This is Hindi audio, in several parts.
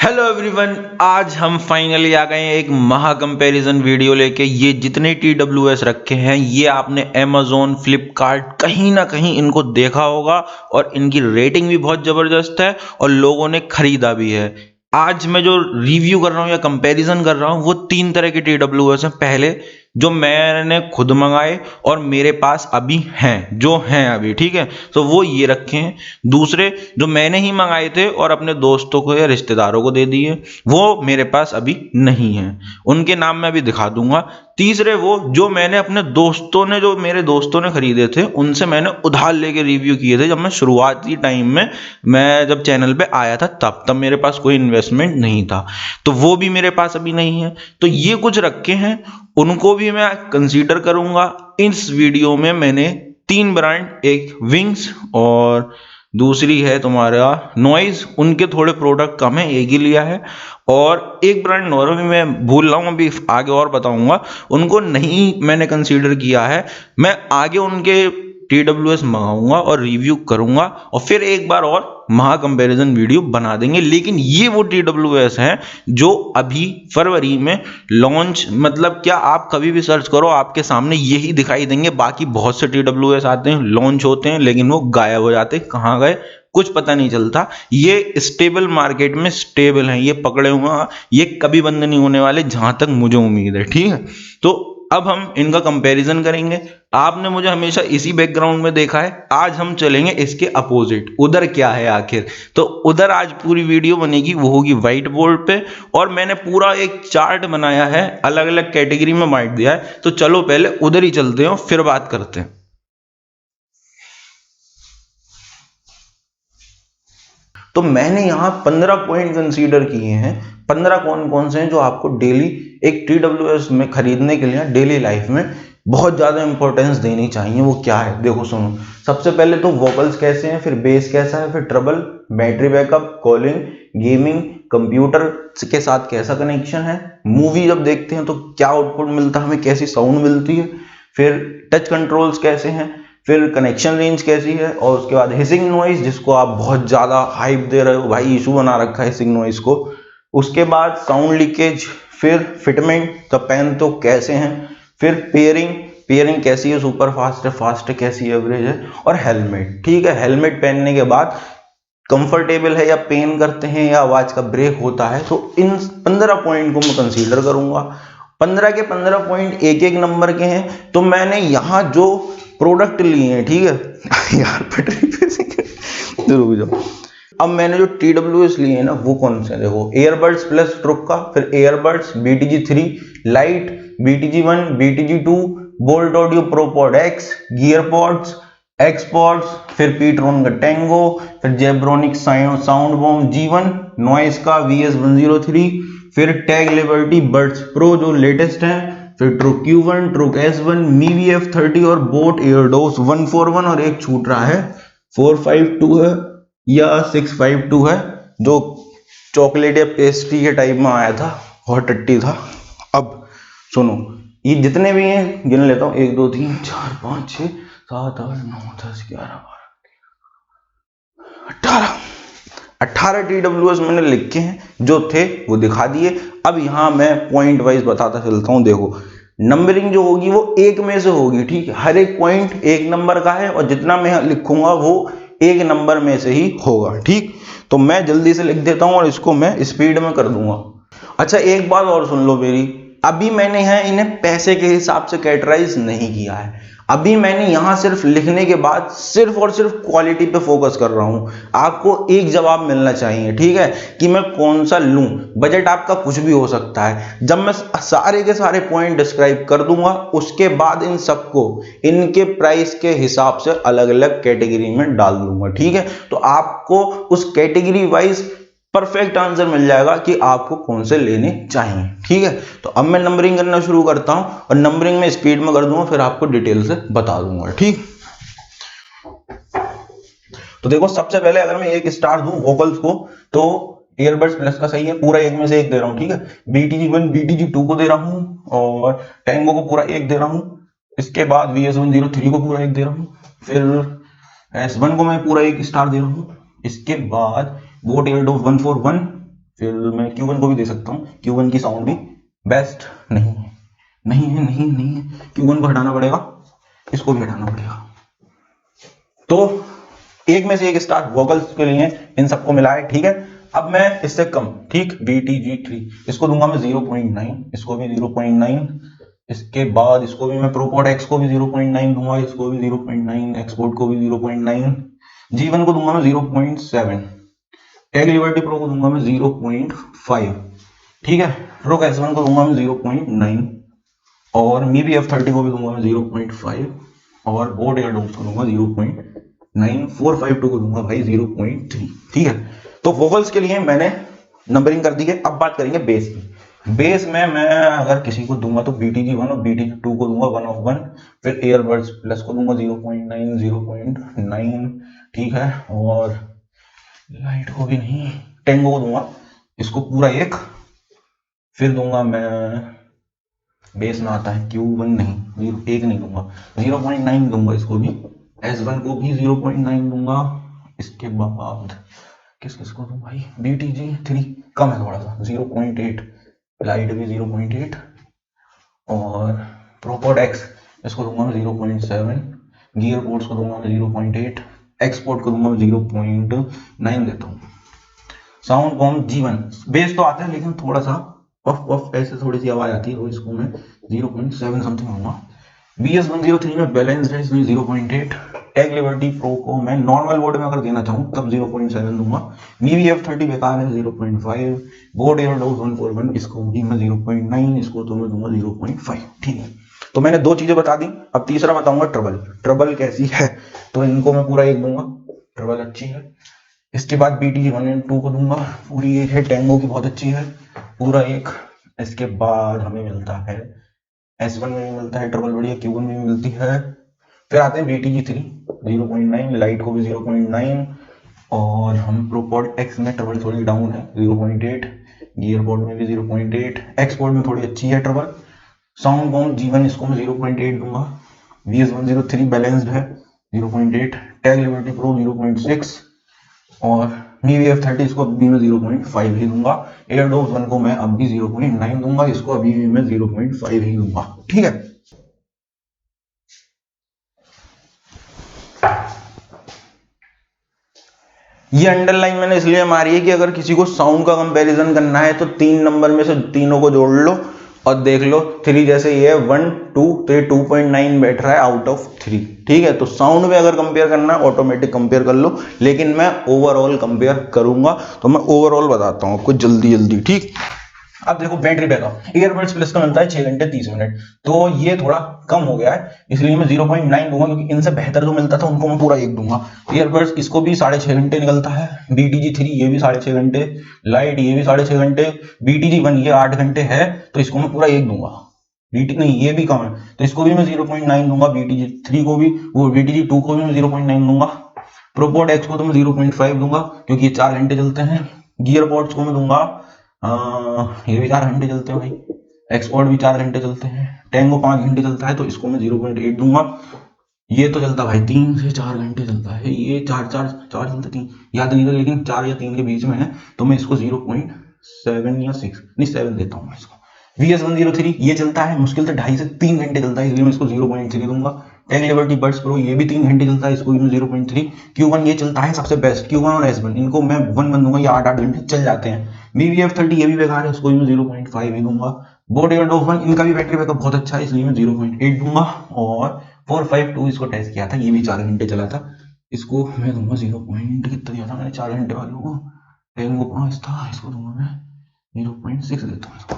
हेलो एवरीवन, आज हम फाइनली आ गए हैं एक महा कंपैरिजन वीडियो लेके। ये जितने TWS रखे हैं ये आपने Amazon, फ्लिपकार्ट कहीं ना कहीं इनको देखा होगा और इनकी रेटिंग भी बहुत ज़बरदस्त है और लोगों ने खरीदा भी है। आज मैं जो रिव्यू कर रहा हूँ या कंपैरिजन कर रहा हूँ वो तीन तरह के TWS हैं। पहले जो मैंने खुद मंगाए और मेरे पास अभी हैं, जो हैं अभी, ठीक है, तो वो ये रखे हैं। दूसरे जो मैंने ही मंगाए थे और अपने दोस्तों को या रिश्तेदारों को दे दिए, वो मेरे पास अभी नहीं है, उनके नाम मैं अभी दिखा दूंगा। तीसरे वो जो मैंने अपने दोस्तों ने, जो मेरे दोस्तों ने खरीदे थे, उनसे मैंने उधार लेके रिव्यू किए थे जब मैं शुरुआती टाइम में, मैं जब चैनल पे आया था तब मेरे पास कोई इन्वेस्टमेंट नहीं था, तो वो भी मेरे पास अभी नहीं है। तो ये कुछ रखे हैं, उनको भी मैं कंसीडर करूंगा। इस वीडियो में मैंने तीन ब्रांड, एक विंग्स और दूसरी है तुम्हारा नॉइज, उनके थोड़े प्रोडक्ट कम है, एक ही लिया है। और एक ब्रांड और भी मैं भूल रहा हूँ, अभी आगे और बताऊंगा, उनको नहीं मैंने कंसीडर किया है। मैं आगे उनके TWS मंगाऊंगा और रिव्यू करूंगा और फिर एक बार और महा कंपैरिजन वीडियो बना देंगे। लेकिन ये वो TWS हैं जो अभी फरवरी में लॉन्च, मतलब क्या आप कभी भी सर्च करो आपके सामने यही दिखाई देंगे। बाकी बहुत से TWS आते हैं, लॉन्च होते हैं, लेकिन वो गायब हो जाते हैं, कहाँ गए कुछ पता नहीं चलता। ये स्टेबल मार्केट में स्टेबल हैं, ये पकड़े हुए हैं, ये कभी बंद नहीं होने वाले जहां तक मुझे उम्मीद है, ठीक है। तो अब हम इनका कंपैरिजन करेंगे। आपने मुझे हमेशा इसी बैकग्राउंड में देखा है, आज हम चलेंगे इसके अपोजिट, उधर क्या है आखिर। तो उधर आज पूरी वीडियो बनेगी, वो होगी व्हाइट बोर्ड पे, और मैंने पूरा एक चार्ट बनाया है, अलग अलग कैटेगरी में बांट दिया है। तो चलो पहले उधर ही चलते हैं फिर बात करते हैं। तो मैंने यहाँ 15 पॉइंट कंसीडर किए हैं। 15 कौन कौन से हैं जो आपको डेली एक TWS में खरीदने के लिए डेली लाइफ में बहुत ज़्यादा इंपॉर्टेंस देनी चाहिए। वो क्या है देखो, सुनो। सबसे पहले तो वोकल्स कैसे हैं, फिर बेस कैसा है, फिर trouble, battery backup, calling, gaming, computer के साथ कैसा कनेक्शन है, मूवी जब देखते हैं तो क्या आउटपुट मिलता है हमें, कैसी साउंड मिलती है, फिर टच कंट्रोल्स कैसे हैं, फिर कनेक्शन रेंज कैसी है, और उसके बाद हिसिंग नॉइज जिसको आप बहुत ज़्यादा हाइप दे रहे हो, भाई इशू बना रखा है हिसिंग नॉइज को। उसके बाद साउंड लीकेज, फिर फिटमेंट, द पेन तो कैसे हैं, फिर पेयरिंग, पेयरिंग कैसी है, सुपर फास्ट है कैसी एवरेज है, और हेलमेट, ठीक है। हेलमेट पहनने के बाद कंफर्टेबल है या पेन करते हैं या आवाज का ब्रेक होता है। तो इन 15 पॉइंट को मैं कंसीडर करूंगा। 15 के 15 पॉइंट एक एक नंबर के हैं। तो मैंने यहाँ जो प्रोडक्ट लिए हैं, ठीक है यार बैटरी पे से रुक जाओ। अब मैंने जो TWS लिए हैं ना वो कौन से हैं, देखो, एयरबड्स प्लस ट्रुक का, फिर airbuds BTG3 lite, BTG1, BTG2, Boult audio propod X, gear pods, xpods, फिर पीट्रोन का टेंगो, फिर Zebronic sound bomb G1, noise का VS103, फिर टैग लिबर्टी बड्स प्रो जो लेटेस्ट है, फिर ट्रुक Q1, ट्रुक S1, मीवी F30 और बोट एयरडोस 141, और एक छूट रहा है 452 है या 652 है, जो चॉकलेट या पेस्ट्री के टाइप में आया था, बहुत टट्टी था। अब सुनो, ये जितने भी हैं गिन लेता हूँ, 1 2 3 4 5 6 7 8 9 10 11 12 18 TWS मैंने लिखे हैं, जो थे वो दिखा दिए। अब यहाँ मैं पॉइंट वाइज बताता चलता हूँ। देखो, नंबरिंग जो होगी वो एक में से होगी, ठीक है। हर एक पॉइंट एक नंबर का है और जितना मैं लिखूंगा वो एक नंबर में से ही होगा, ठीक। तो मैं जल्दी से लिख देता हूँ और इसको मैं स्पीड में कर दूंगा। अच्छा, एक बात और सुन लो मेरी, अभी मैंने यहाँ इन्हें पैसे के हिसाब से कैटेगराइज नहीं किया है। अभी मैंने यहाँ सिर्फ लिखने के बाद सिर्फ और सिर्फ क्वालिटी पे फोकस कर रहा हूँ। आपको एक जवाब मिलना चाहिए, ठीक है, कि मैं कौन सा लूं। बजट आपका कुछ भी हो सकता है। जब मैं सारे के सारे पॉइंट डिस्क्राइब कर दूंगा उसके बाद इन सबको इनके प्राइस के हिसाब से अलग अलग कैटेगरी में डाल दूंगा, ठीक है। तो आपको उस कैटेगरी वाइज परफेक्ट आंसर मिल जाएगा कि आपको कौन से लेने चाहिए, ठीक है। तो अब मैं नंबरिंग करना शुरू करता हूं और नंबरिंग में स्पीड में कर दूंगा, फिर आपको डिटेल से बता दूंगा, ठीक। तो देखो, सबसे पहले अगर मैं एक स्टार दूं वोकल्स को, तो ईयरबड्स प्लस का सही है, पूरा एक में से एक दे रहा हूं, ठीक है। BTG1 BTG2 को दे रहा हूं और टैंगो को पूरा एक दे रहा हूं। इसके बाद VS103 को पूरा एक दे रहा हूं। फिर S1 को मैं पूरा एक स्टार दे रहा हूं। इसके बाद बोट एयरडोस 141, फिर मैं Q1 को भी दे सकता हूँ, Q1 की साउंड भी बेस्ट नहीं है, नहीं है, नहीं नहीं है, Q1 को हटाना पड़ेगा, इसको भी हटाना पड़ेगा। तो एक में से एक स्टार वोकल्स के लिए इन सबको मिला है, ठीक है। अब मैं इससे कम, ठीक, BTG3 इसको दूंगा मैं 0.9, इसको भी 0.9, इसके बाद इसको भी मैं प्रोपोड एक्स को भी 0.9 दूंगा, इसको भी 0.9, एक्सपोर्ट को भी 0.9, G1 को दूंगा मैं 0.7, टैग लिबर्टी प्रो को दूंगा मैं 0.5, ठीक है। रोक S1 को दूंगा मैं 0.9 और मीबी F30 को भी दूंगा मैं 0.5 और बोट एयरडोम्स को दूंगा 0.9, 452 को दूंगा भाई 0.3, ठीक है। तो वोकल्स के लिए मैंने नंबरिंग कर दी है। अब बात करेंगे बेस की। बेस में मैं अगर किसी को दूंगा तो BTG1 और BTG2 को दूंगा 1 of 1, फिर एयरबड्स प्लस को दूंगा 0.9, 0.9, ठीक है। और लाइट को भी नहीं, टेंगो को दूंगा इसको पूरा 1, फिर दूंगा मैं बेस में आता है Q1 नहीं, 1 नहीं दूंगा, 0.9 दूंगा इसको भी, S1 को भी 0.9 दूंगा। इसके बाद किस किस को दूं भाई, BTG3 कम है थोड़ा सा, 0.8, लाइट भी 0.8 और प्रोपोड एक्स इसको दूंगा मैं 0.7, गियर बोर्ड्स को दूंगा मैं 0.8, एक्सपोर्ट को दूंगा मैं 0.9 देता हूँ। साउंड बॉम्ब G1 बेस तो आता है लेकिन थोड़ा सा पफ पफ ऐसे थोड़ी सी आवाज आती है, तो इसको मैं 0.7 समथिंग दूंगा। BS103 में बैलेंस है, इसमें 0.8, टैग लिबर्टी प्रो को मैं नॉर्मल बोर्ड में अगर देना चाहूँ तब 0.7 दूंगा, मीवी F30 बेकार है 0.5, बोर्ड एयरडोम्स 141 इसको भी मैं 0.9, इसको तो मैं दूंगा 0.5, ठीक है। तो मैंने दो चीजें बता दी, अब तीसरा बताऊंगा ट्रबल। ट्रबल कैसी है, तो इनको मैं पूरा 1 दूंगा, ट्रबल अच्छी है। इसके बाद BTG1 और 2 को दूंगा पूरी 1 है, टेंगो की बहुत अच्छी है पूरा 1। इसके बाद हमें मिलता है S1 में भी मिलता है ट्रबल बढ़िया, Q1 में भी मिलती है। फिर आते हैं BTG3 0.9, लाइट को भी 0.9 और हम प्रोपोड एक्स में ट्रबल थोड़ी डाउन है 0.8, गियर बोर्ड में भी 0.8, एक्सपोर्ट में थोड़ी अच्छी है ट्रबल। साउंड बॉम्ब G1 इसको मैं 0.8 दूंगा, BS103 बैलेंस्ड है 0.8, टैग लिबर्टी प्रो 0.6 और मीवी F30 इसको अभी मैं 0.5 ही दूंगा। एयरडोम्स 1 को मैं अभी 0.9 दूंगा, इसको अभी भी मैं 0.5 ही दूंगा, ठीक है। ये अंडरलाइन मैंने इसलिए मारी है कि अगर किसी को साउंड का कंपैरिजन करना है तो 3 नंबर में से तीनों को जोड़ लो और देख लो। 3 जैसे ये है 1 2, तो ये 2.9 बैठ रहा है आउट ऑफ 3, ठीक है। तो साउंड में अगर कंपेयर करना है ऑटोमेटिक कंपेयर कर लो, लेकिन मैं ओवरऑल कंपेयर करूंगा तो मैं ओवरऑल बताता हूं आपको जल्दी जल्दी, ठीक। अब देखो बैटरी बैकअप, ईयरबड्स प्लस का मिलता है 6 घंटे 30 मिनट, तो ये थोड़ा कम हो गया है, इसलिए मैं 0.9 दूंगा, क्योंकि इनसे बेहतर जो मिलता था उनको मैं पूरा 1 दूंगा। ईयरबड्स इसको भी 6.5 घंटे निकलता है, BTG3 ये भी 6.5 घंटे, लाइट ये भी 6.5 घंटे, BTG1 ये 8 घंटे है, तो इसको मैं पूरा 1 दूंगा। BT नहीं, ये भी कम है तो इसको भी मैं 0.9 दूंगा, BTG3 को भी, वो BTG2 को भी मैं 0.9 दूंगा। प्रोपोड एक्स को तो मैं 0.5 दूंगा क्योंकि ये 4 घंटे चलते हैं। गियर बॉड्स को मैं दूंगा ये भी 4 घंटे चलते हैं भाई, एक्सपोर्ट भी 4 घंटे चलते हैं, टेंगो 5 घंटे चलता है तो इसको मैं 0.8 दूंगा। ये तो चलता भाई 3 से 4 घंटे चलता है, ये 4 चलता 3 याद नहीं था, लेकिन 4 या 3 के बीच में है, तो मैं इसको 0.7 या 6 नहीं 7 देता हूँ इसको। VS103 ये चलता है मुश्किल से 2.5 से 3 घंटे चलता है, इसलिए मैं इसको 0.3 दूंगा। टैग लिबर्टी बड्स प्रो ये भी 3 घंटे चलता है, इसको भी मैं 0.3। Q1 ये चलता है सबसे बेस्ट, Q1 और S1 इनको मैं 1 दूंगा, ये 8 घंटे चल जाते हैं। मीवी F30 ये भी बेकार है, उसको भी मैं 0.5 ही दूंगा। बोट एयरडोम्स 1 इनका भी बैटरी बैकअप बहुत अच्छा है, इसलिए मैं 0.8 दूंगा। और 452 इसको टेस्ट किया था, ये भी 4 घंटे चला था, इसको मैं दूंगा 0. कितना दिया था मैंने 4 घंटे वालों को, टेंगो 5 था, इसको दूंगा मैं 0.6 देता हूँ इसको,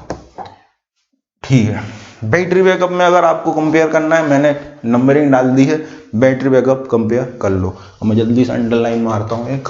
ठीक है। बैटरी बैकअप में अगर आपको कंपेयर करना है, मैंने नंबरिंग डाल दी है, बैटरी बैकअप कंपेयर कर लो। और मैं जल्दी से अंडरलाइन मारता हूं एक,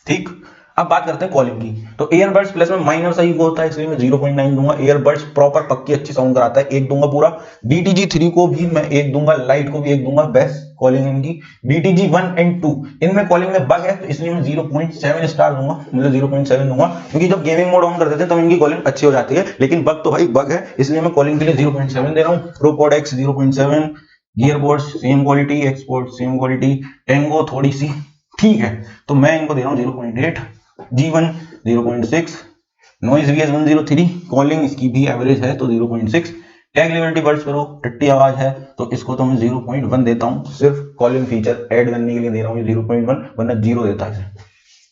ठीक। अब बात करते हैं कॉलिंग की, तो एयरबड्स प्लस में माइनर सा ईगो होता है, इसलिए मैं 0.9 दूंगा। एयरबड्स प्रॉपर पक्की अच्छी साउंड कराता है, 1 दूंगा पूरा। BTG3 को भी मैं 1 दूंगा, लाइट को भी 1 दूंगा, बेस्ट कॉलिंग इनकी। BTG1 एंड 2 इनमें कॉलिंग में बग है, तो इसलिए मैं 0.7 स्टार दूंगा, मतलब 0.7 दूंगा, क्योंकि जब गेमिंग मोड ऑन कर देते हैं तब इनकी कॉलिंग अच्छी हो जाती है, लेकिन बग तो भाई बग है, इसलिए मैं कॉलिंग के लिए 0.7 दे रहा हूँ। Propod X 0.7, gearpods same quality, export same quality, टेंगो थोड़ी सी ठीक है, तो मैं इनको दे रहा हूँ 0.8 G1 0.6, नॉइज VS103, कॉलिंग इसकी भी एवरेज है तो 0.6, टैग लिबर्टी बर्ड्स प्रो टट्टी आवाज है तो इसको तो मैं 0.1 देता हूँ, सिर्फ कॉलिंग फीचर ऐड करने के लिए दे रहा हूँ 0.1, वरना 0 देता है इसे।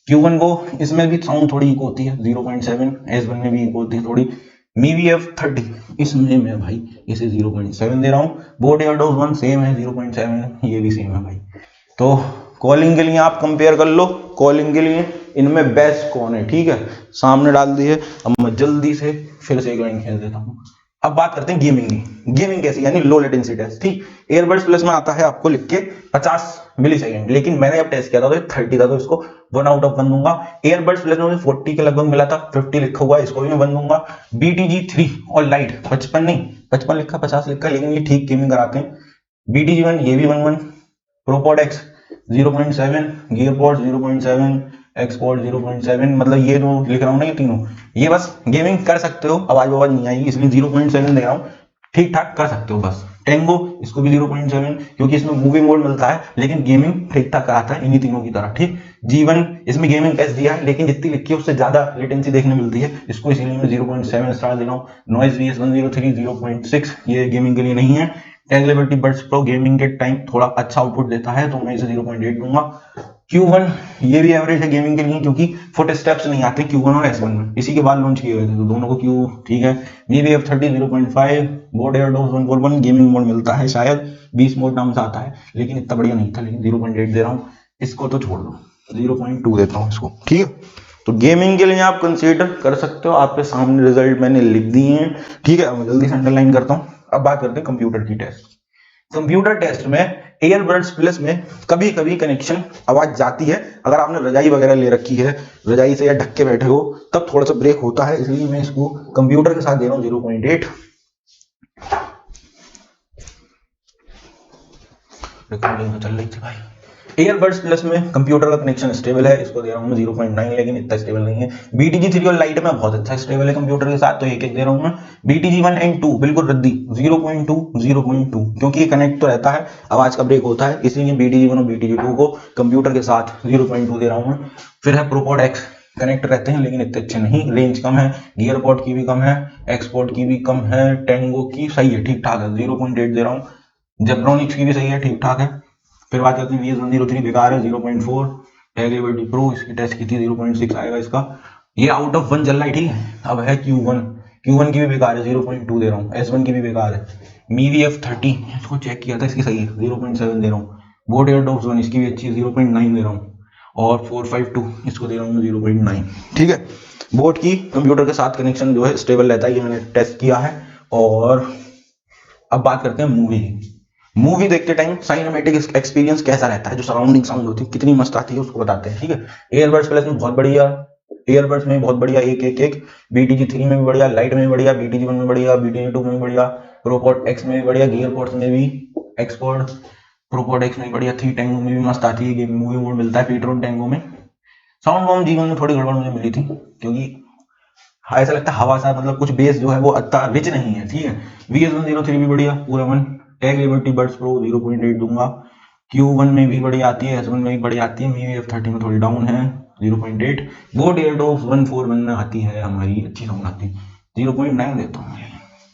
Q1 को इसमें भी साउंड थोड़ी इको होती है 0.7, S1 में भी इको होती है थोड़ी। MIDI F30 इसमें मैं भाई इसे 0.7 दे रहा हूँ। बोट एयरडोज 1 सेम है 0.7, ये भी सेम है भाई। तो कॉलिंग के लिए आप कंपेयर कर लो, कॉलिंग के लिए इनमें बेस्ट कौन है, ठीक है, सामने डाल दिए। अब मैं जल्दी से फिर से एक लाइन खेल देता हूँ। अब बात करते हैं गेमिंग की। गेमिंग कैसी, यानी लो लेटेंसी टेस्ट, ठीक। एयरबड्स प्लस में आता है आपको लिख के 50 मिली सेकेंड, लेकिन मैंने जब टेस्ट किया था तो 30 था, तो इसको 1 आउट ऑफ 1 दूंगा। एयरबड्स प्लस में मुझे 40 के लगभग मिला था, 50 लिखा हुआ है, इसको भी मैं 1 दूंगा। BTG3 और लाइट 55 नहीं 55 लिखा, 50 लिखा, लेकिन ये ठीक गेमिंग कराते हैं। BTG1 ये भी 1 प्रोपॉड एक्स 0.7, गियरपॉड 0.7, एक्सपोर्ट 0.7, मतलब ये जो लिख रहा हूँ ना ये तीनों, ये बस गेमिंग कर सकते हो, आवाज आवाज नहीं आएगी, इसलिए 0.7 दे रहा हूँ, ठीक ठाक कर सकते हो बस। टेंगो इसको भी 0.7, क्योंकि इसमें मूवी मोड मिलता है, लेकिन गेमिंग ठीक ठाक कराता है इन्हीं तीनों की तरह, ठीक। G1 इसमें गेमिंग टेस्ट दिया है, लेकिन जितनी लिखी है उससे ज्यादा लेटेंसी देखने मिलती है, इसको इसलिए मैं 0.7 स्टार दे रहा हूँ। नॉइज VS103 0.6, ये गेमिंग के लिए नहीं है। Tag liberty buds pro gaming के टाइम थोड़ा अच्छा आउटपुट देता है, तो मैं इसे 0.8 दूंगा। Q1 ये भी एवरेज है गेमिंग के लिए, क्योंकि फुट स्टेप्स नहीं आते Q1 और S1 में, इसी के बाद लॉन्च किए हुए थे, तो दोनों को Q ठीक है। MIDI F30 0.5, boAt airdopes 141, gaming mode मिलता है शायद, 20 मोड नाम से आता है, लेकिन इतना बढ़िया नहीं था, लेकिन 0.8 दे रहा हूँ। इसको तो छोड़ दो, 0.2 देता हूँ इसको, ठीक है। तो गेमिंग के लिए आप कंसीडर कर सकते हो, आपके सामने रिजल्ट मैंने लिख दिए हैं, ठीक है। मैं जल्दी से अंडरलाइन करता हूँ। अब बात करते हैं कंप्यूटर की टेस्ट। कंप्यूटर टेस्ट में एयरबड्स प्लस में कभी कभी कनेक्शन आवाज जाती है, अगर आपने रजाई वगैरह ले रखी है, रजाई से या ढक के बैठे हो, तब थोड़ा सा ब्रेक होता है, इसलिए मैं इसको कंप्यूटर के साथ दे रहा हूँ 0.8। रिकॉर्डिंग चल रही थी भाई। एयरबड्स प्लस में कंप्यूटर का कनेक्शन स्टेबल है, इसको दे रहा हूँ मैं 0.9, लेकिन इतना स्टेबल नहीं है। BTG3 और लाइट में बहुत अच्छा स्टेबल है कंप्यूटर के साथ, तो एक दे रहा हूँ मैं। BTG1 एंड 2 बिल्कुल रद्दी, 0.2 0.2, क्योंकि ये कनेक्ट तो रहता है, आवाज का ब्रेक होता है, इसलिए BTG1 और BTG2 को कंप्यूटर के साथ 0.2 दे रहा हूँ मैं। फिर है प्रोपॉड एक्स, कनेक्ट रहते हैं लेकिन इतने अच्छे नहीं, रेंज कम है, गियरपॉड की भी कम है, एक्सपोर्ट की भी कम है, टेंगो की सही है, ठीक ठाक है, 0.8 दे रहा हूँ। जेब्रॉनिक्स की भी सही है, ठीक ठाक है। फिर बात करते हैं VS103 बेकार है 0.4, टैग लिबर्टी प्रो इसकी टेस्ट की थी 0.6 आएगा इसका, ये आउट ऑफ 1 चल रहा है, ठीक है। अब है Q1 की भी बेकार है, 0.2 दे रहा हूँ। S1 की भी बेकार है। MIDI F30 इसको चेक किया था, इसकी सही है, 0.7 दे रहा हूँ। बोट एयरडोज 1 इसकी भी अच्छी है, 0.9 दे रहा हूँ। और 452 इसको दे रहा हूँ 0.9, ठीक है। बोट की कंप्यूटर के साथ कनेक्शन जो है स्टेबल रहता है, ये मैंने टेस्ट किया है। और अब बात करते हैं मूवी की। मूवी देखते टाइम साइनेमैटिक एक्सपीरियंस कैसा रहता है, जो सराउंडिंग साउंड होती है कितनी मस्त आती है, उसको बताते हैं, ठीक है। एयरबड्स प्लस में बहुत बढ़िया, एयरबड्स में बहुत बढ़िया, एक BTG3 में भी बढ़िया, लाइट में भी बढ़िया, BTG1 में बढ़िया, BTG2 में भी बढ़िया, प्रोपॉड एक्स में भी बढ़िया, गियरपॉड्स में भी, एक्सपोर्ट प्रोपॉड एक्स में बढ़िया थी, टेंगो में भी मस्त आती है, मूवी मोड मिलता है पीट्रोन टेंगो में। साउंड बॉम्ब G1 में थोड़ी गड़बड़ मुझे मिली थी, क्योंकि ऐसा लगता है हवा सा, मतलब कुछ बेस जो है वो इतना रिच नहीं है, ठीक है। VS103 भी बढ़िया पूरा 1, टैग लिबर्टी बड्स प्रो 0.8 दूंगा। Q1 में भी बढ़िया आती है, S1 में भी बढ़िया आती है, MIDI F30 में थोड़ी डाउन है, 0.8। बोट एयरडोज 141 में आती है हमारी, अच्छी साउंड आती है, 0.9 देता हूँ।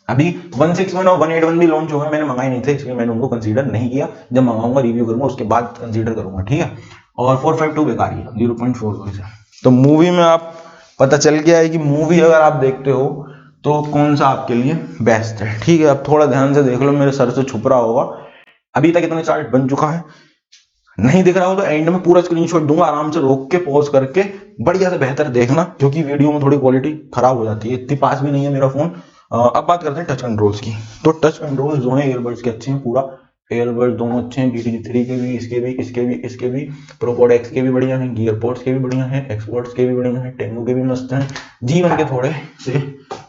अभी 161 और 181 भी लॉन्च हुए, मैंने मंगाए नहीं थे, इसलिए मैंने उनको कंसीडर नहीं किया, जब मंगाऊंगा रिव्यू करूंगा उसके बाद कंसीडर करूंगा, ठीक है। और 452 बेकार है, 0.4 से। तो मूवी में आप पता चल गया है कि मूवी अगर आप देखते हो तो कौन सा आपके लिए बेस्ट है, ठीक है। अब थोड़ा ध्यान से देख लो, मेरे सर से छुप रहा होगा, अभी तक इतना चार्ट बन चुका है, नहीं दिख रहा हो तो एंड में पूरा स्क्रीनशॉट दूंगा, आराम से रोक के पॉज करके बढ़िया से बेहतर देखना, क्योंकि वीडियो में थोड़ी क्वालिटी खराब हो जाती है, इतनी पास भी नहीं है मेरा फोन। अब बात करते हैं टच कंट्रोल्स की। तो टच कंट्रोल्स जो है एयरबड्स के अच्छे हैं, पूरा एयरबड्स दोनों अच्छे हैं, BTG3 के भी, इसके भी, प्रोपॉड एक्स के भी बढ़िया हैं, गियरपॉड्स के भी बढ़िया हैं, एक्सपोर्ट्स के भी बढ़िया हैं, टेंगो के भी मस्त हैं। G1 के थोड़े से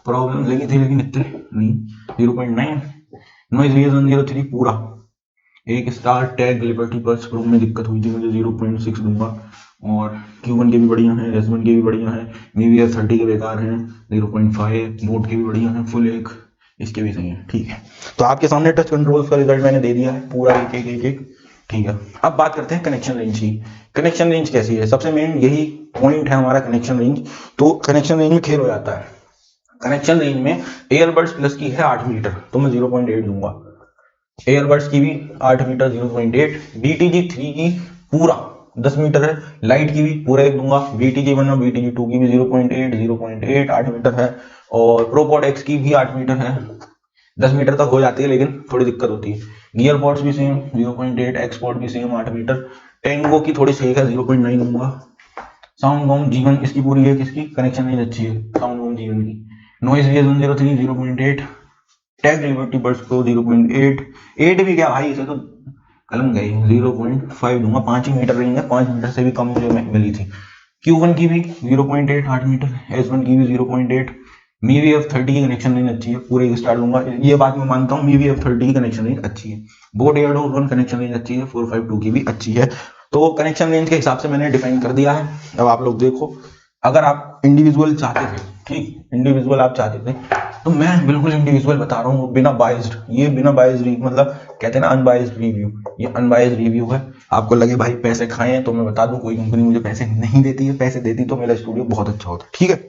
प्रॉब्लम लगी थी, लेकिन इतने नहीं, 0.9। नॉइज VS103 पूरा 1 star. Tag liberty buds pro में दिक्कत हुई थी मुझे, 0.6 दूंगा। और Q1 के भी बढ़िया हैं, S1 के भी बढ़िया हैं, MIDI F30 के बेकार हैं, 0.5। बोट के भी बढ़िया हैं, फुल 1 इसके भी सही है, ठीक है। तो आपके सामने टच कंट्रोल्स का रिजल्ट मैंने दे दिया है पूरा, एक। ठीक है, अब बात करते हैं कनेक्शन रेंज की। कनेक्शन रेंज कैसी है, सबसे मेन यही पॉइंट है हमारा कनेक्शन रेंज। तो कनेक्शन रेंज में खेल हो जाता है। कनेक्शन रेंज में एयरबड्स प्लस की है 8 मीटर, तो मैं 0.8 दूंगा। एयरबड्स की भी 8 मीटर 0.8। BTG 3 की पूरा 10 मीटर है, लाइट की भी पूरा 1 दूंगा। BTG 1 और BTG 2 की भी 0.8 8 मीटर है, और प्रोपॉड X की भी 8 मीटर है। 10 मीटर तक हो जाती है, लेकिन थोड़ी दिक्कत होती है। गियर पॉड्स भी सेम 0.8, एक्सपोर्ट भी सेम 8 मीटर। टेंगो की थोड़ी सही है, 0.9 दूंगा। साउंड बॉम G1 इसकी पूरी है, किसकी कनेक्शन रेंज अच्छी है, साउंड बॉम G1 की। Noise VS103 0.8। Tag liberty birds pro 0.8। 8 भी क्या भाई, इसे तो कलम गई, 0.5 दूंगा। 5 ही मीटर रेंज है, 5 मीटर से भी कम मुझे मिली थी। Q1 की भी 0.8 8 मीटर, S1 की भी 0.8। मीवी F30 की कनेक्शन रेंज अच्छी है, पूरे एक स्टार दूंगा, ये बात मैं मानता हूँ। मीवी F30 की कनेक्शन रेंज अच्छी है। बोट एयरडोस 1 कनेक्शन रेंज अच्छी है, 452 की भी अच्छी है। तो कनेक्शन रेंज के हिसाब से मैंने डिफाइन कर दिया है। अब आप लोग देखो, अगर आप इंडिविजुअल चाहते थे, ठीक, इंडिविजुअल आप चाहते थे, तो मैं बिल्कुल इंडिविजुअल बता रहा हूँ, बिना बाइज्ड। ये बिना बाइज्ड मतलब कहते हैं ना अनबाइज्ड रिव्यू, ये अनबाइज्ड रिव्यू है। आपको लगे भाई पैसे खाए हैं, तो मैं बता दूं कोई कंपनी मुझे पैसे नहीं देती है, पैसे देती तो मेरा स्टूडियो बहुत अच्छा होता, ठीक है।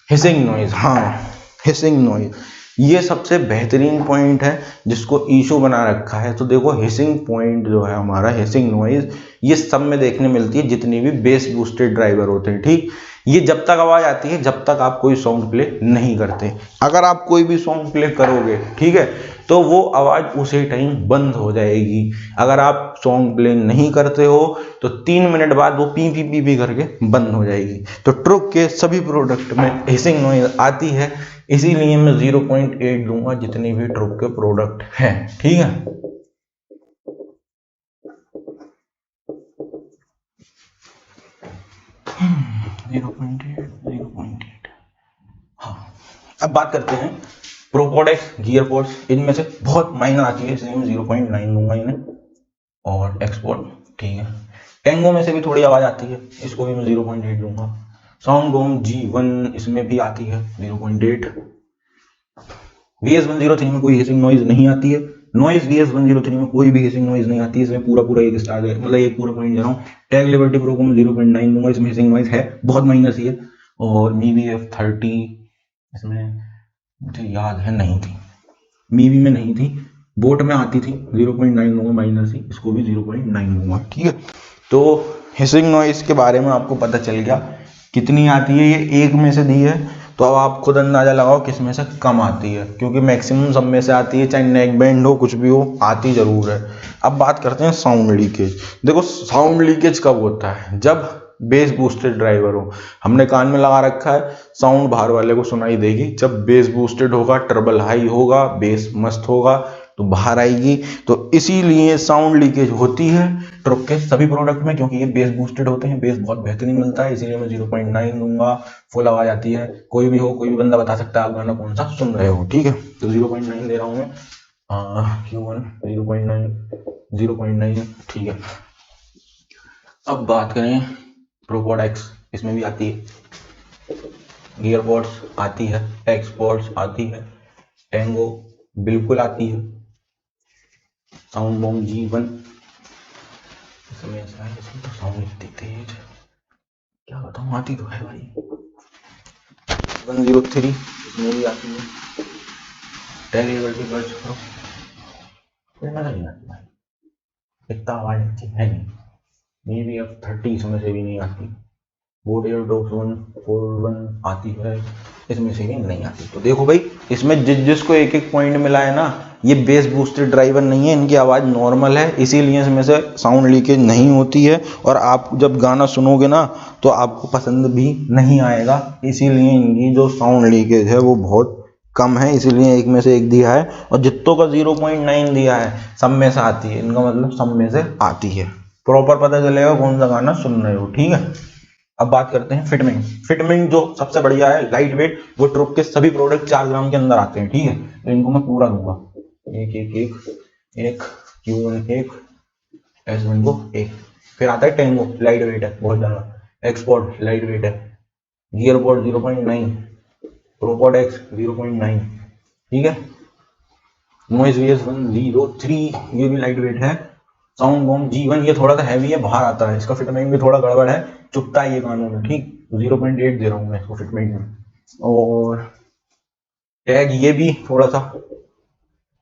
हिसिंग नॉइज, हाँ, हिसिंग नॉइज ये सबसे बेहतरीन पॉइंट है जिसको इशू बना रखा है। तो देखो हिसिंग पॉइंट जो है हमारा, हिसिंग नॉइज, ये सब में देखने मिलती है जितनी भी बेस बूस्टेड ड्राइवर होते हैं, ठीक। ये जब तक आवाज आती है जब तक आप कोई सॉन्ग प्ले नहीं करते। अगर आप कोई भी सॉन्ग प्ले करोगे, ठीक है, तो वो आवाज उसी टाइम बंद हो जाएगी। अगर आप सॉन्ग प्ले नहीं करते हो तो 3 मिनट बाद वो पी पी पी पी करके बंद हो जाएगी। तो ट्रुक के सभी प्रोडक्ट में हिसिंग नॉइज आती है, इसीलिए मैं 0.8 दूंगा जितने भी ट्रुक के प्रोडक्ट हैं, ठीक है। हाँ, अब बात करते हैं प्रोपॉड एक्स गियर पोर्ट्स। इनमें से बहुत माइनर आती है, इसलिए मैं 0.9 दूंगा इन्हें, और एक्सपोर्ट, ठीक है। टेंगो में से भी थोड़ी आवाज आती है, इसको भी मैं 0.8 दूंगा। साउंड बॉम G1 इसमें भी आती है 0.8। VS103 में कोई हिसिंग नॉइज नहीं आती है। नॉइज VS103 में कोई भी हिसिंग नॉइज नहीं आती है, इसमें पूरा पूरा एक स्टार है, मतलब एक पूरा पॉइंट दे रहा हूँ। टैग लिबर्टी प्रो को मैं 0.9 दूंगा, इसमें हिसिंग नॉइज है, बहुत माइनर सी है। और मीवी F30 इसमें मुझे याद है नहीं थी, मीवी में नहीं थी, बोट में आती थी, 0.9 दूंगा माइनर सी, इसको भी 0.9 दूंगा, ठीक है। तो हिसिंग नॉइज के बारे में आपको पता चल गया कितनी आती है, ये एक में से दी है, तो अब आप खुद अंदाजा लगाओ किस में से कम आती है, क्योंकि मैक्सिमम सब में से आती है, चाहे नेक बैंड हो कुछ भी हो, आती जरूर है। अब बात करते हैं साउंड लीकेज। देखो साउंड लीकेज कब होता है, जब बेस बूस्टेड ड्राइवर हो। हमने कान में लगा रखा है, साउंड बाहर वाले को सुनाई देगी। जब बेस बूस्टेड होगा, ट्रबल हाई होगा, बेस मस्त होगा, तो बाहर आएगी। तो इसीलिए साउंड लीकेज होती है ट्रुक के सभी प्रोडक्ट में, क्योंकि ये बेस बूस्टेड होते हैं, बेस बहुत बेहतरीन मिलता है, इसीलिए मैं 0.9 दूंगा। फुल आवाज आती है, कोई भी हो, कोई भी बंदा बता सकता है आप गाना कौन सा सुन रहे हो, ठीक है। तो 0.9 दे रहा हूँ मैं। Q1 0.9, ठीक है। अब बात करें प्रोपॉड एक्स, इसमें भी आती है, गियर पॉड्स आती है, एक्सपोर्ट्स आती है, टेंगो बिल्कुल आती है, साउंड बॉम G1 इसमें ऐसा है, इसमें तो साउंड इतनी तेज क्या बताऊं, आती तो है भाई। 103 इसमें भी आती है, टेलीवर्टी बर्ड्स प्रो इसमें नहीं आती भाई, इतना आवाज अच्छी है नहीं। मीवी F30 इसमें से भी नहीं आती। बोट एयरडोस 141 आती है, इसमें से भी नहीं आती। तो देखो भाई, इसमें जिसको एक एक पॉइंट मिला है ना, ये बेस बूस्टेड ड्राइवर नहीं है, इनकी आवाज़ नॉर्मल है, इसीलिए इसमें से साउंड लीकेज नहीं होती है। और आप जब गाना सुनोगे ना तो आपको पसंद भी नहीं आएगा, इसीलिए इनकी जो साउंड लीकेज है वो बहुत कम है, इसीलिए एक में से एक दिया है। और जितों का 0.9 दिया है, सब में से आती है, इनका मतलब सब में से आती है। प्रॉपर पता चलेगा कौन सा गाना सुन रहे हो, ठीक है। अब बात करते हैं फिटमिंग। फिटमिंग जो सबसे बढ़िया है, लाइट वेट, वो ट्रुक के सभी प्रोडक्ट 4 ग्राम के अंदर आते हैं, ठीक है। तो इनको मैं पूरा दूंगा, एक एक एक एक, Q1 एक, S1 को एक। फिर आता है टेंगो, लाइट वेट है बहुत ज्यादा, एक्सपोर्ट लाइट वेट है, गियर पोर्ट 0.9, प्रोपॉड एक्स 0.9, ठीक है। नॉइज VS103 ये भी लाइट वेट है, साउंड बॉम G1 ये थोड़ा सा हैवी है, बाहर आता है, इसका फिटमेंट भी थोड़ा गड़बड़ है, चुपता है ये कानों में, ठीक। 0.8 दे रहा हूँ मैं इसको फिटमेंट में। और टैग ये भी थोड़ा सा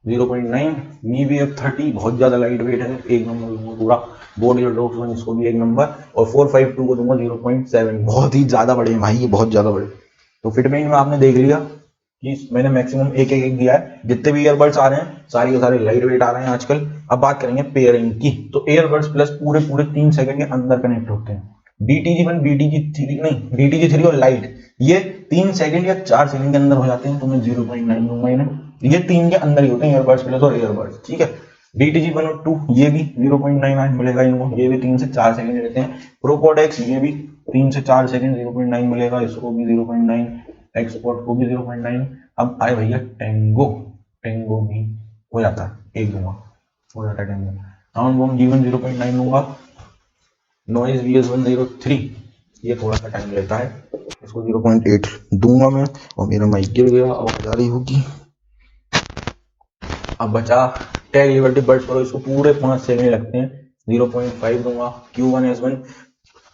0.9। VVF30 बहुत ज्यादा लाइट वेट है, एक नंबर दूंगा पूरा। बोर्ड एयरडॉप्स वन इसको भी एक नंबर। और 452 को दूंगा 0.7। बहुत ही ज्यादा बड़े हैं भाई, ये बहुत ज्यादा बड़े। तो फिटमेंट में आपने देख लिया कि मैंने मैक्सिमम एक दिया है। जितने भी ईयरबड्स आ रहे हैं सारे के सारे लाइट वेट आ रहे हैं आजकल। अब बात करेंगे पेयरिंग की, तो ईयरबड्स प्लस पूरे 3 सेकंड के अंदर कनेक्ट होते हैं। BTG1 BTG3 नहीं, BTG3 और लाइट ये 3 सेकंड या 4 सेकंड के अंदर हो जाते हैं, तो मैं 0.9 दूंगा इन्हें। ये 3 के अंदर ही होते हैं ईयरबड्स प्लस और ईयरबड्स, ठीक है। BTG1 और 2 ये भी 0.9 मिलेगा इनको, ये भी 3 से 4 सेकंड रहते हैं। प्रोपॉड X ये भी 3 से 4 सेकंड 0.9 मिलेगा, इसको भी 0.9, एक्सपोर्ट को भी 0.9। अब आए भैया टेंगो, टेंगो भी हो जाता है, एक दूंगा, हो जाता है टेंगो। साउंड बॉम G1 0.9 दूंगा। नॉइज VS103 ये थोड़ा सा टाइम लेता है, इसको 0.8 दूंगा मैं। और मेरा माइक गिर गया, आवाज आ रही होगी। अब बचा टैग लिबर्टी बड्स प्रो, इसको पूरे 5 सेकंड लगते हैं, 0.5 दूंगा। Q1S1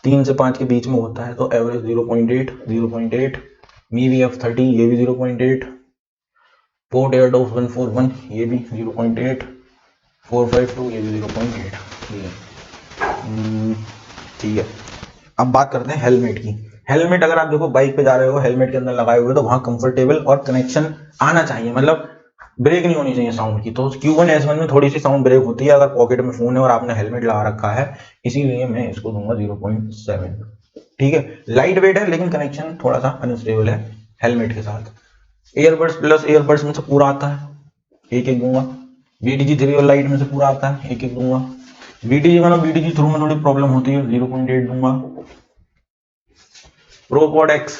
3 से 5 के बीच में होता है, तो एवरेज 0.8। VVF30 ये भी 0.8। पोर्ट एयरडॉप्स 141 ये भी 0.8। 452 ये भी 0.8, ठीक है। अब बात करते हैं हेलमेट की। हेलमेट अगर आप देखो बाइक पे जा रहे हो, हेलमेट के अंदर लगाए हुए, तो वहां कंफर्टेबल और कनेक्शन आना चाहिए, मतलब ब्रेक नहीं होनी चाहिए साउंड की। तो Q1S1 में थोड़ी सी साउंड ब्रेक होती है अगर पॉकेट में फोन है और आपने हेलमेट लगा रखा है, इसीलिए मैं इसको दूंगा 0.7, ठीक है। लाइट वेट है लेकिन कनेक्शन थोड़ा सा अनस्टेबल है हेलमेट के साथ। ईयरबड्स प्लस ईयरबड्स में से पूरा आता है, एक दूंगा। BTG3 और लाइट में से पूरा आता है, एक दूंगा। BTG1 और BTG3 में थोड़ी प्रॉब्लम होती है, 0.8 दूंगा। प्रोपॉड X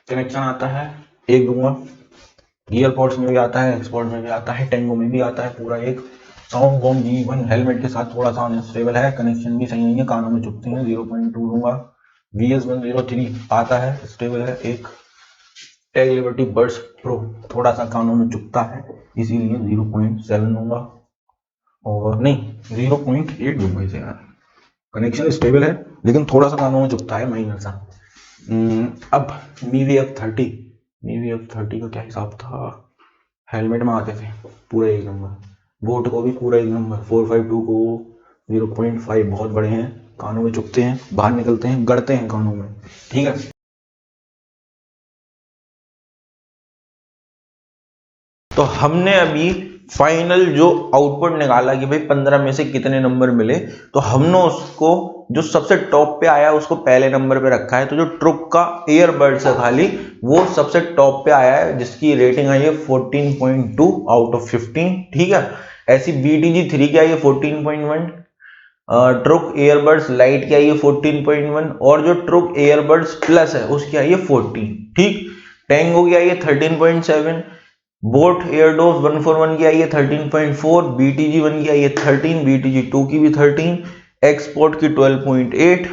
कनेक्शन आता है, एक दूंगा। ईयरपॉड्स में भी आता है, एक्सपोर्ट में भी आता है, टेंगो में भी आता है पूरा एक। साउंड बॉम G1 हेलमेट के साथ थोड़ा सा अनस्टेबल है, कनेक्शन भी सही नहीं है, कानों में चुभते हैं, 0.2 दूंगा। VS103 आता है, स्टेबल है एक। टैग लिबर्टी बड्स प्रो थोड़ा सा कानों में चुभता है, इसीलिए 0.7 दूंगा। और नहीं 0.8 दूंगा इसे यार, कनेक्शन स्टेबल है लेकिन थोड़ा सा कानों में चुभता है, माइनर सा। अब VVF30 का क्या हिसाब था, हेलमेट में आते थे पूरे एक नंबर, बोट को भी पूरा एक नंबर। 452 को 0.5 बहुत बड़े हैं, कानों में चुभते हैं, बाहर निकलते हैं, गड़ते हैं कानों में, ठीक है। तो हमने अभी फाइनल जो आउटपुट निकाला कि भाई 15 में से कितने नंबर मिले, तो हमने उसको जो सबसे टॉप पे आया उसको पहले नंबर पे रखा है। तो जो ट्रुक का ईयरबड्स है खाली वो सबसे टॉप पे आया है, जिसकी रेटिंग आई है 14.2 आउट ऑफ 15, ठीक है। ऐसी BTG3 की आई है 14.1, ट्रुक ईयरबड्स लाइट की आई है 14.1, और जो ट्रुक ईयरबड्स प्लस है उसकी आई है 14, ठीक। टेंगो की आई है 13.7, बोट एयरडोस 141 की आई है 13.4, BTG1 की आई है 13, BTG2 की भी 13, एक्सपोर्ट की 12.8,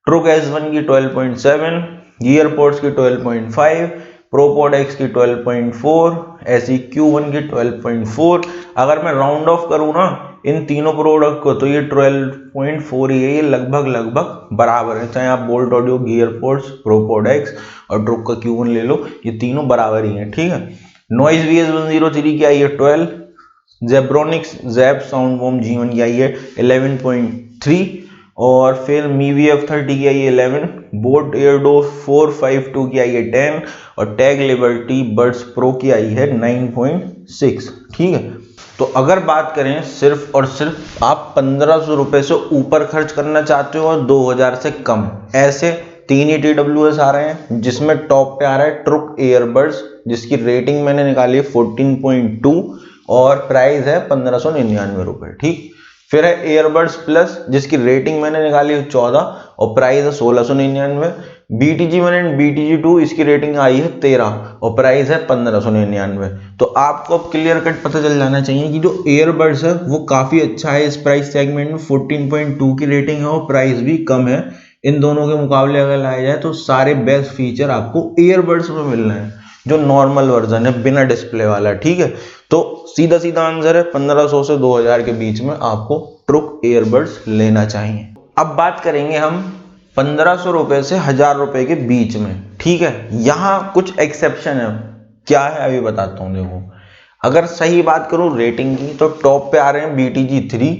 ट्रुक S1 की 12.7, ईयरपोर्ट्स की 12.5, प्रोपॉड X की 12.4, ऐसी Q1 की 12.4। अगर मैं राउंड ऑफ करूँ ना इन तीनों प्रोडक्ट को, तो ये 12.4 ही है, ये लगभग बराबर है। चाहे आप बोल्ट ऑडियो, ईयरपोर्ट्स, प्रोपॉड X और ट्रुक का Q1 ले लो, ये तीनों बराबर ही हैं, ठीक है। नॉइज VS103 की आई है 12, Zebronics JAP sound Baum G1 की आई है 11.3, और फिर VVF30 की आई है 11, बोट एयरडोस 452 की आई है 10, और टैग लिबर्टी बड्स प्रो की आई है 9.6, ठीक है। तो अगर बात करें सिर्फ और सिर्फ आप 1500 रुपए से ऊपर खर्च करना चाहते हो और 2000 से कम, ऐसे 3 ही TWS आ रहे हैं, जिसमें टॉप पे आ रहा है ट्रुक ईयरबड्स, जिसकी रेटिंग मैंने निकाली है 14.2 और प्राइस है 1599 रुपए, ठीक। फिर है ईयरबड्स प्लस, जिसकी रेटिंग मैंने निकाली है 14 और प्राइस है 1699। BTG1 एंड BTG2 इसकी रेटिंग आई है 13 और प्राइस है 1599। तो आपको अब क्लियर कट पता चल जाना चाहिए कि जो ईयरबड्स है वो काफी अच्छा है इस प्राइस सेगमेंट में, 14.2 की रेटिंग है और प्राइस भी कम है। इन दोनों के मुकाबले अगर लाया जाए तो सारे बेस्ट फीचर आपको ईयरबड्स में मिल रहे हैं। जो नॉर्मल वर्जन है बिना डिस्प्ले वाला, ठीक है। तो सीधा सीधा आंसर है 1500 से 2000 के बीच में आपको ट्रुक ईयरबड्स लेना चाहिए। अब बात करेंगे हम 1500 रुपए से 1000 रुपए के बीच में, ठीक है। यहाँ कुछ एक्सेप्शन है, क्या है अभी बताता हूँ। देखो, अगर सही बात करूँ रेटिंग की तो टॉप पे आ रहे हैं BTG 3,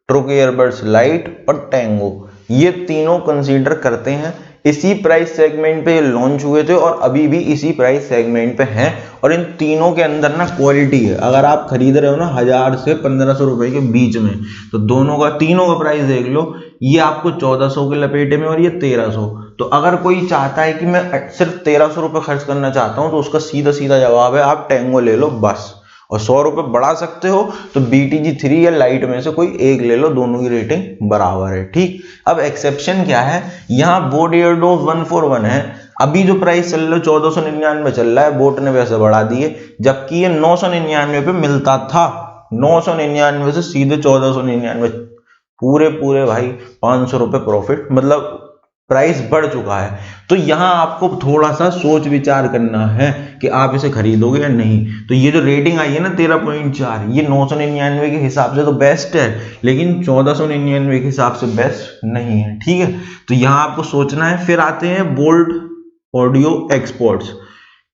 ट्रुक ईयरबड्स लाइट और टैंगो। ये तीनों कंसीडर करते हैं, इसी प्राइस सेगमेंट पे ये लॉन्च हुए थे और अभी भी इसी प्राइस सेगमेंट पे हैं। और इन तीनों के अंदर ना क्वालिटी है, अगर आप खरीद रहे हो ना 1000 से 1500 रुपए के बीच में, तो दोनों का, तीनों का प्राइस देख लो। ये आपको 1400 के लपेटे में और ये 1300। तो अगर कोई चाहता है कि मैं सिर्फ 1300 रुपए खर्च करना चाहता हूं, तो उसका सीधा सीधा जवाब है आप टैंगो ले लो बस। और 100 रुपए बढ़ा सकते हो तो BTG 3 या लाइट में से कोई एक ले लो, दोनों की रेटिंग बराबर है, ठीक। अब एक्सेप्शन क्या है, यहाँ बोट एयरडोप 141 है, अभी जो प्राइस चल रहा है 1499 चल रहा है, बोट ने वैसे बढ़ा दिए, जबकि ये 999 पे मिलता था। 999 से सीधे 1499, पूरे भाई 500 रुपए प्रॉफिट, मतलब प्राइस बढ़ चुका है। तो यहां आपको थोड़ा सा सोच विचार करना है कि आप इसे खरीदोगे या नहीं। तो ये जो रेटिंग आई है ना 13.4, ये 999 के हिसाब से तो बेस्ट है, लेकिन 1499 के हिसाब से बेस्ट नहीं है, ठीक है। तो यहां आपको सोचना है। फिर आते हैं बोल्ट ऑडियो एक्सपोर्ट्स,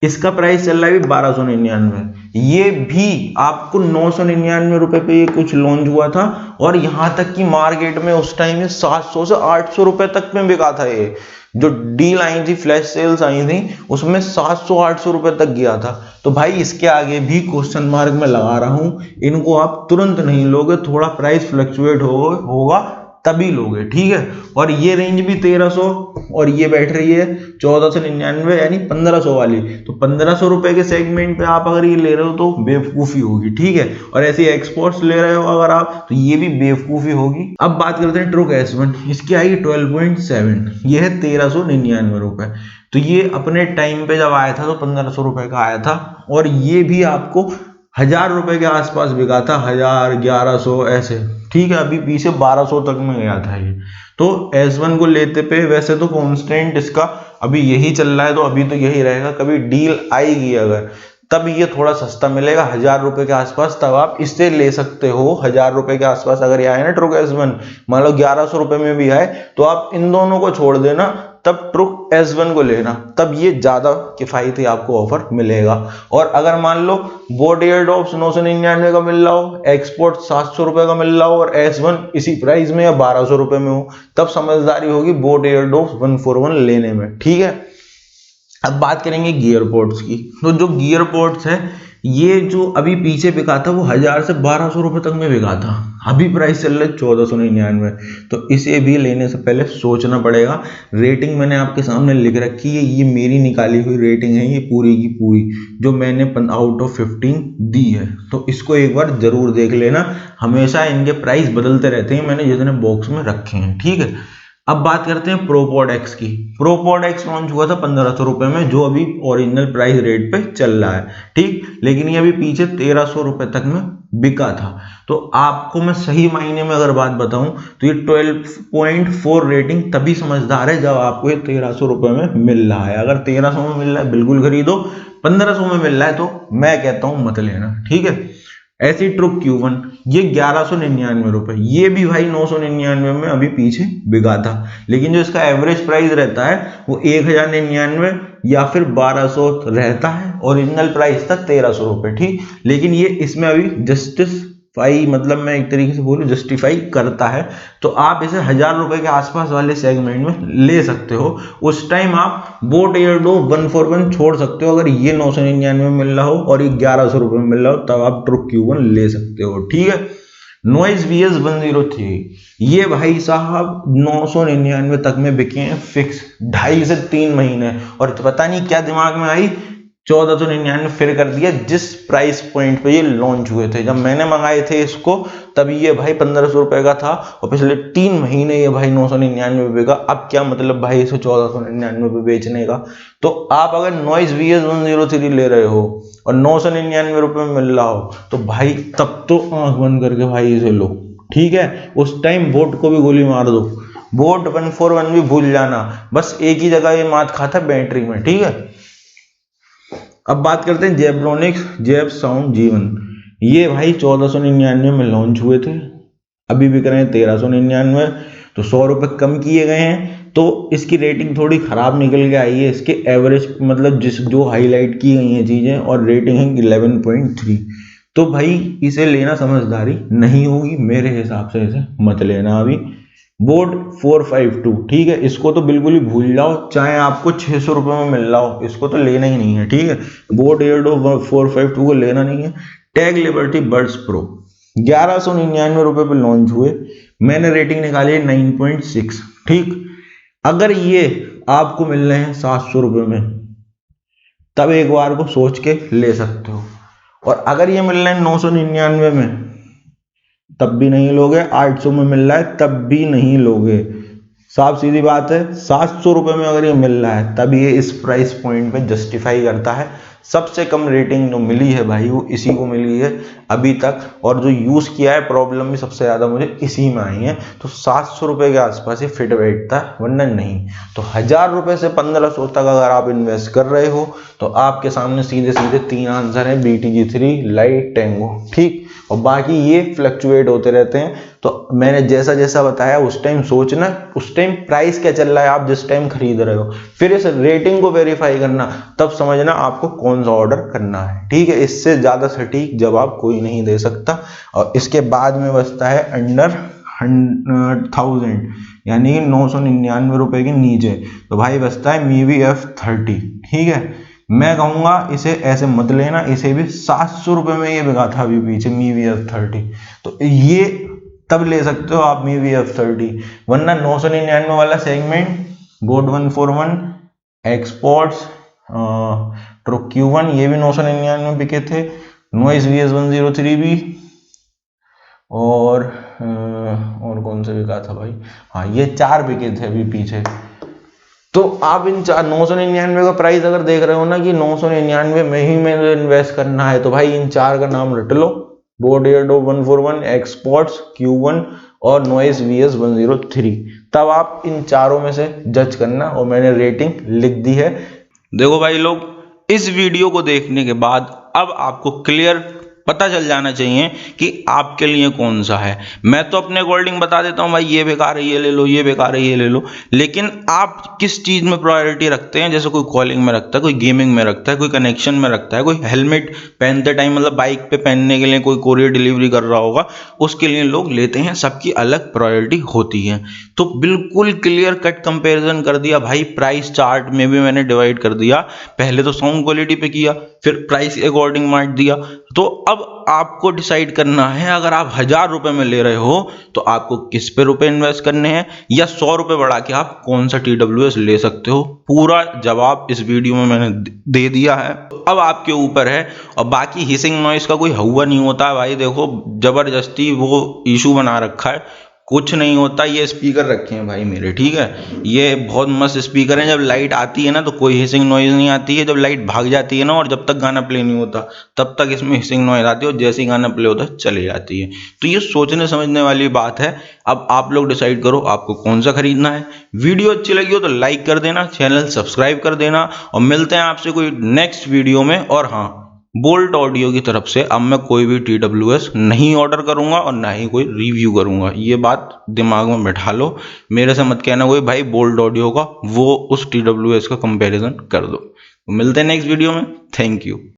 इसका प्राइस चल रहा है 1299, ये भी आपको 999 रुपए पे ये कुछ लॉन्च हुआ था, और यहां तक कि मार्केट में उस टाइम में 700 से 800 रुपए तक में बिका था। ये जो डील आई थी, फ्लैश सेल्स आई थी, उसमें 700-800 रुपए तक गया था। तो भाई इसके आगे भी क्वेश्चन मार्क में लगा रहा हूं, इनको आप तुरंत नहीं लोगे, थोड़ा प्राइस फ्लक्चुएट होगा तभी लोगे, ठीक है। और ये रेंज भी 1300 और ये बैठ रही है 1499, यानी 1500 वाली। तो 1500 रुपए के सेगमेंट पे आप अगर ये ले रहे हो तो बेवकूफी होगी, ठीक है। और ऐसे एक्सपोर्ट्स ले रहे हो अगर आप, तो ये भी बेवकूफी होगी। अब बात करते हैं ट्रुक S1, इसकी आई 12.7, ये है 1399 रुपए। तो ये अपने टाइम पे जब आया था तो 1500 रुपए का आया था, और ये भी आपको 1000 रुपए के आसपास बिका था, 1000, 1100 ऐसे, ठीक है। अभी पीछे 1200 तक में गया था ये। तो S1 को लेते पे वैसे तो कांस्टेंट इसका अभी यही चल रहा है, तो अभी तो यही रहेगा। कभी डील आएगी अगर, तब ये थोड़ा सस्ता मिलेगा 1000 रुपए के आसपास, तब आप इससे ले सकते हो। 1000 रुपए के आसपास अगर ये आए ना ट्रुक S1, मान लो 1100 रुपए में भी आए, तो आप इन दोनों को छोड़ देना, तब ट्रुक S1 को लेना, तब ये ज्यादा किफायती आपको ऑफर मिलेगा। और अगर मान लो बोट एयरडॉप्स 999 का मिल रहा हो, एक्सपोर्ट 700 रुपए का मिल रहा हो, और S1 इसी प्राइस में या 1200 रुपए में हो, तब समझदारी होगी बोट एयरडॉप्स 141 लेने में, ठीक है। अब बात करेंगे गियर पोर्ट्स की। तो जो गियर पोर्ट्स है, ये जो अभी पीछे बिका था वो 1000 से 1200 रुपए तक में बिका था, अभी प्राइस चल रहा है 1499। तो इसे भी लेने से पहले सोचना पड़ेगा। रेटिंग मैंने आपके सामने लिख रखी है, ये मेरी निकाली हुई रेटिंग है, ये पूरी की पूरी जो मैंने आउट ऑफ 15 दी है। तो इसको एक बार जरूर देख लेना, हमेशा इनके प्राइस बदलते रहते हैं, मैंने जितने बॉक्स में रखे हैं, ठीक है। अब बात करते हैं प्रोपॉड एक्स की। प्रोपॉड एक्स लॉन्च हुआ था 1500 रुपए में, जो अभी ओरिजिनल प्राइस रेट पे चल रहा है, ठीक। लेकिन ये अभी पीछे 1300 रुपए तक में बिका था। तो आपको मैं सही मायने में अगर बात बताऊं तो ये 12.4 रेटिंग तभी समझदार है जब आपको ये 1300 रुपए में मिल रहा है। अगर 1300 में मिल रहा है बिल्कुल खरीदो, 1500 में मिल रहा है तो मैं कहता हूं मत लेना, ठीक है। ऐसी ट्रुक Q1, ये 1199 रुपए, ये भी भाई 999 में अभी पीछे बिका था। लेकिन जो इसका एवरेज प्राइस रहता है वो 1099 या फिर 1200 रहता है, ओरिजिनल प्राइस था 1300 रुपए, ठीक। लेकिन ये इसमें अभी जस्टिफाई, मतलब मैं एक तरीके से बोलूं जस्टिफाई करता है। तो आप इसे 1000 रुपए के आसपास वाले सेगमेंट में ले सकते हो। उस टाइम आप बोट एयरडॉप्स 141 छोड़ सकते हो, अगर ये 999 में मिल रहा हो और ये 1100 रुपए में मिल रहा हो, तब आप ट्रुक Q1 ले सकते हो, ठीक है। नॉइज VS 103, ये भाई साहब 999 तक में बिके हैं फिक्स, 2.5 से 3 महीने, और पता नहीं क्या दिमाग में आई 1499 फिर कर दिया, जिस प्राइस पॉइंट पे ये लॉन्च हुए थे। जब मैंने मंगाए थे इसको तभी ये भाई 1500 रुपए का था, और पिछले 3 महीने ये भाई 999 पे का। अब क्या मतलब भाई इसे 1499 पे बेचने का। तो आप अगर नॉइज VS 103 ले रहे हो और 999 रुपए में मिल रहा हो, तो भाई तब तो आंख बंद करके भाई इसे लो, ठीक है। उस टाइम बोट को भी गोली मार दो, बोट 141 भी भूल जाना, बस एक ही जगह ये मात खाता बैटरी में, ठीक है। अब बात करते हैं जेब्रोनिक्स जेब साउंड G1। ये भाई 1499 में लॉन्च हुए थे, अभी बिक रहे हैं 1399, तो 100 रुपये कम किए गए हैं। तो इसकी रेटिंग थोड़ी ख़राब निकल के आई है, इसके एवरेज मतलब जो हाईलाइट की गई हैं चीज़ें, और रेटिंग है 11.3। तो भाई इसे लेना समझदारी नहीं होगी, मेरे हिसाब से इसे मत लेना अभी। बोट 452 ठीक है, इसको तो बिल्कुल ही भूल जाओ, चाहे आपको 600 रुपये में मिल रहा हो, इसको तो लेना ही नहीं है, ठीक है। बोट एयरडो 452 को लेना नहीं है। टैग लिबर्टी बड्स प्रो 1199 रुपये पर लॉन्च हुए, मैंने रेटिंग निकाली है 9.6, ठीक। अगर ये आपको मिल रहे हैं 700 रुपये में, तब एक बार को सोच के ले सकते हो, और अगर ये मिल रहे हैं 999 में, तब भी नहीं लोगे। 800 में मिल रहा है, तब भी नहीं लोगे। साफ सीधी बात है, 700 रुपये में अगर ये मिल रहा है, तब ये इस प्राइस पॉइंट पे जस्टिफाई करता है। सबसे कम रेटिंग जो मिली है भाई वो इसी को मिली है अभी तक, और जो यूज़ किया है प्रॉब्लम भी सबसे ज़्यादा मुझे इसी में आई है। तो 700 रुपये के आसपास ये फिट बैठता है, वरना नहीं। तो 1000 रुपये से 1500 तक अगर आप इन्वेस्ट कर रहे हो, तो आपके सामने सीधे सीधे 3 आंसर हैं, BTG3 लाइट टेंगो, ठीक। और बाकी ये फ्लक्चुएट होते रहते हैं। तो मैंने जैसा जैसा बताया उस टाइम सोचना, उस टाइम प्राइस क्या चल रहा है, आप जिस टाइम खरीद रहे हो, फिर इस रेटिंग को वेरीफाई करना, तब समझना आपको कौन सा ऑर्डर करना है, ठीक है। इससे ज़्यादा सटीक जवाब कोई नहीं दे सकता। और इसके बाद में बचता है अंडर 1000, यानी 999 रुपये के नीचे, तो भाई बचता है MIUI F30, ठीक है। मैं कहूँगा इसे ऐसे मत लेना, इसे भी 700 रुपये में ये बिका था अभी पीछे MIUI F30, तो ये तब ले सकते हो आप MIUI F30, वरना 999 वाला सेगमेंट बोट 141 एक्सपोर्ट्स Q1 ये भी 999 में बिके थे, नॉइस VS103 भी, और कौन से बिका था भाई, हाँ ये 4 बिके थे अभी पीछे। तो आप इन 999 का प्राइस अगर देख रहे हो ना कि 999 में ही मेरे इन्वेस्ट करना है, तो भाई इन 4 का नाम रट लो, बोट एयरडो 141 एक्सपोर्ट्स Q1 और नॉइस VS103, तब आप इन चारों में से जज करना। और मैंने रेटिंग लिख दी है। देखो भाई लोग, इस वीडियो को देखने के बाद अब आपको क्लियर पता चल जाना चाहिए कि आपके लिए कौन सा है। मैं तो अपने अकॉर्डिंग बता देता हूँ भाई, ये बेकार है ये ले लो, ये बेकार है ये ले लो, लेकिन आप किस चीज़ में प्रायोरिटी रखते हैं। जैसे कोई कॉलिंग में रखता है, कोई गेमिंग में रखता है, कोई कनेक्शन में रखता है, कोई हेलमेट पहनते टाइम मतलब बाइक पे पहनने के लिए कोई कोरियर डिलीवरी कर रहा होगा, उसके लिए लोग लेते हैं। सबकी अलग प्रायोरिटी होती है। तो बिल्कुल क्लियर कट कंपेरिजन कर दिया भाई, प्राइस चार्ट में भी मैंने डिवाइड कर दिया। पहले तो साउंड क्वालिटी पे किया, फिर प्राइस के अकॉर्डिंग मार्क दिया। तो अब आपको डिसाइड करना है, अगर आप 1000 रुपये में ले रहे हो तो आपको किस पे रुपए इन्वेस्ट करने हैं, या 100 रुपये बढ़ा के आप कौन सा TWS ले सकते हो। पूरा जवाब इस वीडियो में मैंने दे दिया है, अब आपके ऊपर है। और बाकी हिसिंग नॉइस का कोई हवा नहीं होता भाई, देखो जबरदस्ती वो इशू बना रखा है, कुछ नहीं होता। ये स्पीकर रखे हैं भाई मेरे, ठीक है, ये बहुत मस्त स्पीकर हैं। जब लाइट आती है ना तो कोई हिसिंग नॉइज नहीं आती है, जब लाइट भाग जाती है ना और जब तक गाना प्ले नहीं होता तब तक इसमें हिसिंग नॉइज आती है, और जैसे ही गाना प्ले होता है चली जाती है। तो ये सोचने समझने वाली बात है। अब आप लोग डिसाइड करो आपको कौन सा खरीदना है। वीडियो अच्छी लगी हो तो लाइक कर देना, चैनल सब्सक्राइब कर देना, और मिलते हैं आपसे कोई नेक्स्ट वीडियो में। और हाँ, बोल्ट ऑडियो की तरफ से अब मैं कोई भी TWS नहीं ऑर्डर करूंगा और ना ही कोई रिव्यू करूंगा, ये बात दिमाग में बैठा लो। मेरे से मत कहना कोई भाई बोल्ट ऑडियो का वो उस TWS का कंपैरिजन कर दो। मिलते हैं नेक्स्ट वीडियो में, थैंक यू।